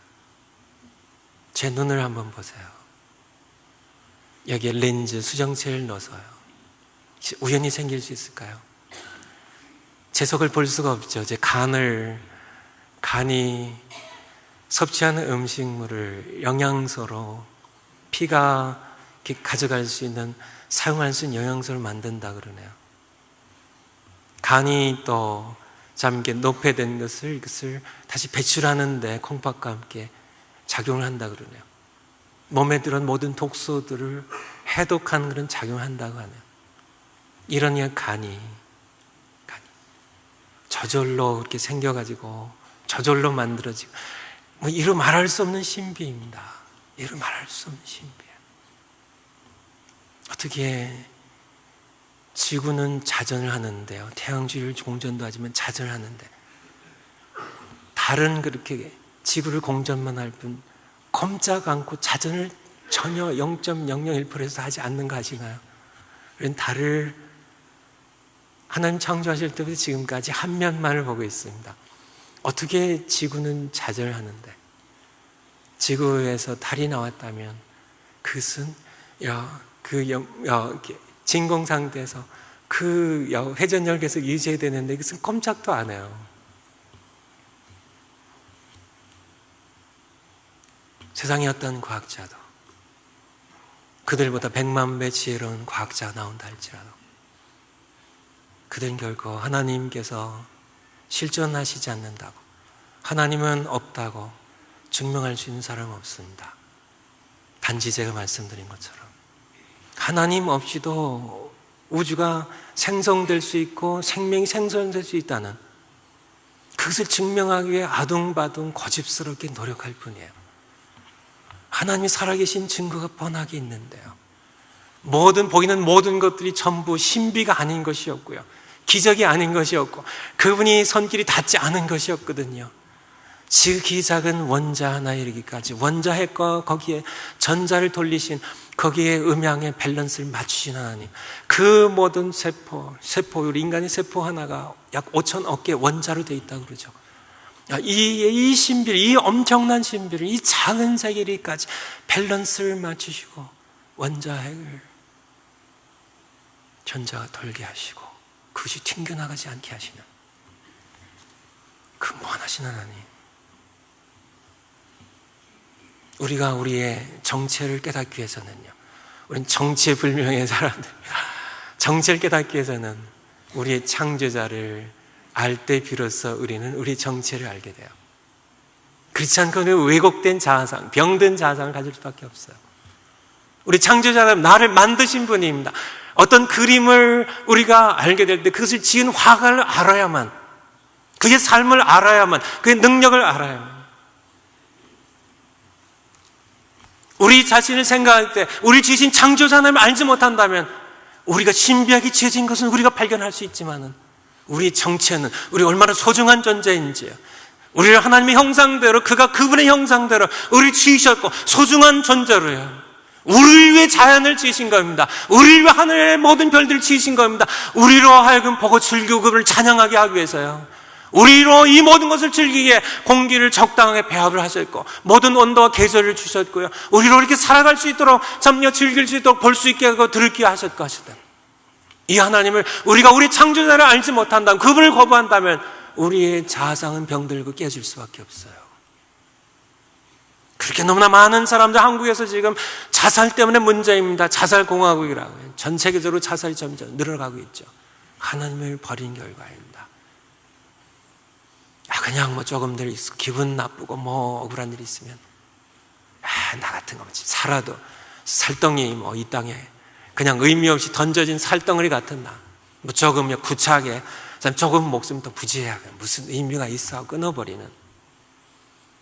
제 눈을 한번 보세요. 여기에 렌즈, 수정체를 넣어서요, 우연히 생길 수 있을까요? 제 속을 볼 수가 없죠. 제 간이 섭취하는 음식물을 영양소로, 피가 이렇게 가져갈 수 있는, 사용할 수 있는 영양소를 만든다 그러네요. 간이 또 잠게 노폐된 이것을 다시 배출하는데 콩팥과 함께 작용을 한다 그러네요. 몸에 들어온 모든 독소들을 해독하는 그런 작용을 한다고 하네요. 이런 간이 저절로 그렇게 생겨가지고 저절로 만들어지고, 이루 말할 수 없는 신비입니다. 이루 말할 수 없는 신비예요. 어떻게 지구는 자전을 하는데요, 태양주를 공전도 하지만 자전을 하는데, 달은 그렇게 지구를 공전만 할 뿐 꼼짝 않고 자전을 전혀 0.001%에서 하지 않는 거 아시나요? 우리는 달을 하나님 창조하실 때부터 지금까지 한 면만을 보고 있습니다. 어떻게 지구는 자전을 하는데, 지구에서 달이 나왔다면 그것은 진공 상태에서 그 회전력에서 유지해야 되는데 그것은 꼼짝도 안 해요. 세상의 어떤 과학자도, 그들보다 100만 배 지혜로운 과학자가 나온다 할지라도, 그들은 결코 하나님께서 실존하시지 않는다고, 하나님은 없다고 증명할 수 있는 사람은 없습니다. 단지 제가 말씀드린 것처럼 하나님 없이도 우주가 생성될 수 있고 생명이 생성될 수 있다는 그것을 증명하기 위해 아둥바둥 고집스럽게 노력할 뿐이에요. 하나님이 살아계신 증거가 뻔하게 있는데요, 보이는 모든 것들이 전부 신비가 아닌 것이었고요, 기적이 아닌 것이었고, 그분이 손길이 닿지 않은 것이었거든요. 지극히 작은 원자 하나에 이르기까지, 원자핵과 거기에 전자를 돌리신, 거기에 음양의 밸런스를 맞추신 하나님, 그 모든 세포, 우리 인간의 세포 하나가 약 5천억 개의 원자로 되어 있다고 그러죠. 이 신비를, 이 엄청난 신비를, 이 작은 세계리까지 밸런스를 맞추시고 원자핵을 전자가 돌게 하시고 그것이 튕겨나가지 않게 하시는 그 무한하신 하나님, 우리가 우리의 정체를 깨닫기 위해서는요, 우리는 정체불명의 사람들, 정체를 깨닫기 위해서는 우리의 창조자를 알 때 비로소 우리는 우리 정체를 알게 돼요. 그렇지 않고는 왜곡된 자아상, 병든 자아상을 가질 수밖에 없어요. 우리 창조자는 나를 만드신 분입니다. 어떤 그림을 우리가 알게 될 때 그것을 지은 화가를 알아야만, 그의 삶을 알아야만, 그의 능력을 알아야만, 우리 자신을 생각할 때 우리 주신 창조자 하나님을 알지 못한다면 우리가 신비하게 지어진 것은 우리가 발견할 수 있지만은 우리의 정체는 우리 얼마나 소중한 존재인지요. 우리를 하나님의 형상대로, 그가 그분의 형상대로 우리를 지으셨고 소중한 존재로요. 우리를 위해 자연을 지으신 겁니다. 우리를 위해 하늘의 모든 별들을 지으신 겁니다. 우리로 하여금 보고 즐기고 그분을 찬양하게 하기 위해서요. 우리로 이 모든 것을 즐기기에 공기를 적당하게 배합을 하셨고 모든 온도와 계절을 주셨고요. 우리로 이렇게 살아갈 수 있도록 참여 즐길 수 있도록 볼 수 있게 하고 들을게 하셨 것이다. 이 하나님을 우리가 우리 창조자를 알지 못한다면, 그분을 거부한다면 우리의 자상은 병들고 깨질 수밖에 없어요. 그렇게 너무나 많은 사람들, 한국에서 지금 자살 때문에 문제입니다. 자살공화국이라고 해요. 전 세계적으로 자살이 점점 늘어가고 있죠. 하나님을 버린 결과입니다. 그냥 뭐 조금들 기분 나쁘고 뭐 억울한 일이 있으면 나 같은 거 살아도 살덩이 뭐 이 땅에 그냥 의미 없이 던져진 살덩어리 같은 나, 뭐 조금 구차하게 조금 목숨 더 부지하게 무슨 의미가 있어 하고 끊어버리는.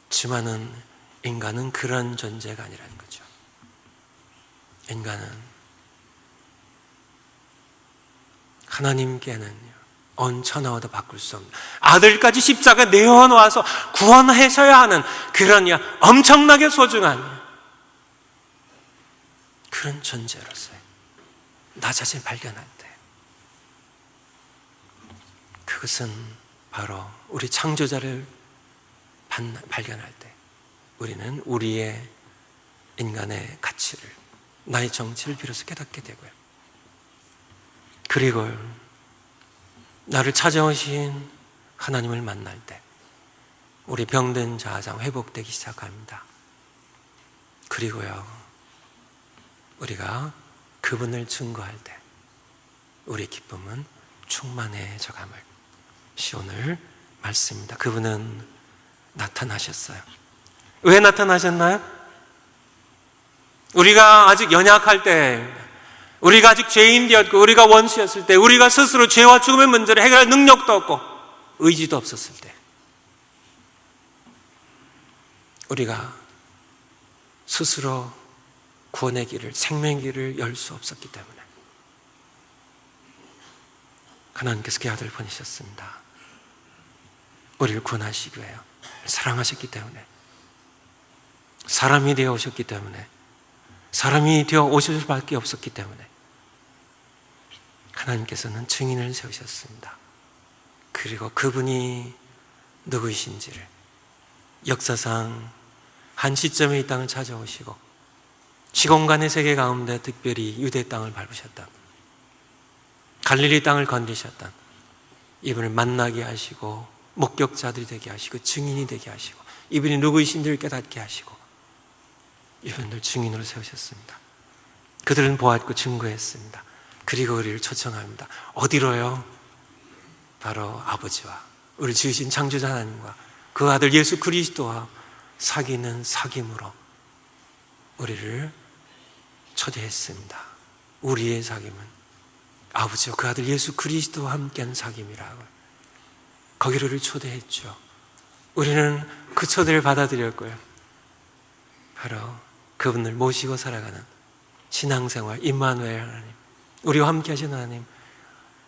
지만은 인간은 그런 존재가 아니라는 거죠. 인간은 하나님께는 온 천하와도 바꿀 수 없는, 아들까지 십자가에 내어놓아서 구원하셔야 하는 그런 엄청나게 소중한 그런 존재로서의 나 자신을 발견할 때, 그것은 바로 우리 창조자를 발견할 때 우리는 우리의 인간의 가치를, 나의 정체를 비로소 깨닫게 되고요. 그리고 나를 찾아오신 하나님을 만날 때 우리 병든 자아상 회복되기 시작합니다. 그리고요, 우리가 그분을 증거할 때 우리의 기쁨은 충만해져 감을 오늘 말씀입니다. 그분은 나타나셨어요. 왜 나타나셨나요? 우리가 아직 연약할 때, 우리가 아직 죄인되었고 우리가 원수였을 때, 우리가 스스로 죄와 죽음의 문제를 해결할 능력도 없고 의지도 없었을 때, 우리가 스스로 구원의 길을, 생명의 길을 열 수 없었기 때문에 하나님께서 그 아들을 보내셨습니다. 우리를 구원하시기 위하여 사랑하셨기 때문에, 사람이 되어 오셨기 때문에, 사람이 되어 오실 수밖에 없었기 때문에 하나님께서는 증인을 세우셨습니다. 그리고 그분이 누구이신지를 역사상 한 시점에 이 땅을 찾아오시고 시공간의 세계 가운데 특별히 유대 땅을 밟으셨다, 갈릴리 땅을 건드리셨다, 이분을 만나게 하시고 목격자들이 되게 하시고 증인이 되게 하시고 이분이 누구이신지를 깨닫게 하시고 이분들 증인으로 세우셨습니다. 그들은 보았고 증거했습니다. 그리고 우리를 초청합니다. 어디로요? 바로 아버지와 우리 지으신 창조자 하나님과 그 아들 예수 그리스도와 사귀는 사귐으로 우리를 초대했습니다. 우리의 사귐은 아버지와 그 아들 예수 그리스도와 함께한 사귐이라고, 거기로 우리를 초대했죠. 우리는 그 초대를 받아들였고요, 바로 그분을 모시고 살아가는 신앙생활, 임마누엘 하나님, 우리와 함께 하신 하나님,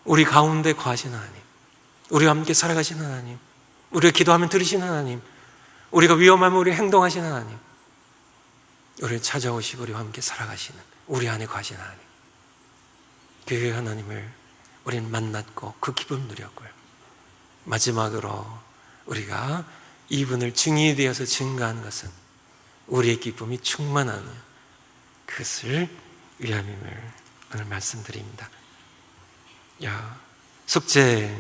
우리 가운데 거하신 하나님, 우리와 함께 살아가신 하나님, 우리가 기도하면 들으신 하나님, 우리가 위험하면 우리 행동하신 하나님, 우리를 찾아오시고 우리와 함께 살아가시는, 우리 안에 거하신 하나님, 그 하나님을 우리는 만났고 그 기쁨을 누렸고요. 마지막으로 우리가 이분을 증인이 되어서 증거하는 것은 우리의 기쁨이 충만한 그것을 위함임을 오늘 말씀드립니다. 숙제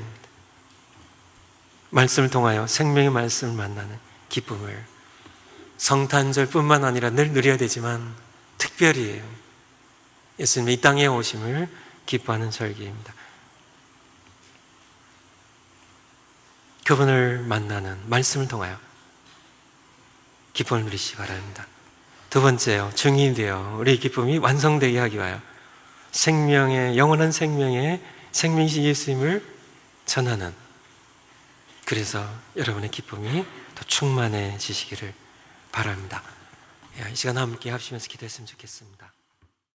말씀을 통하여 생명의 말씀을 만나는 기쁨을 성탄절뿐만 아니라 늘 누려야 되지만 특별히 예수님의 이 땅에 오심을 기뻐하는 절기입니다. 그분을 만나는 말씀을 통하여 기쁨을 누리시기 바랍니다. 두 번째요, 증인이 되어 우리의 기쁨이 완성되게 하기 위하여 생명의, 영원한 생명의 생명이신 예수님을 전하는, 그래서 여러분의 기쁨이 더 충만해지시기를 바랍니다. 이 시간 함께 합시면서 기도했으면 좋겠습니다.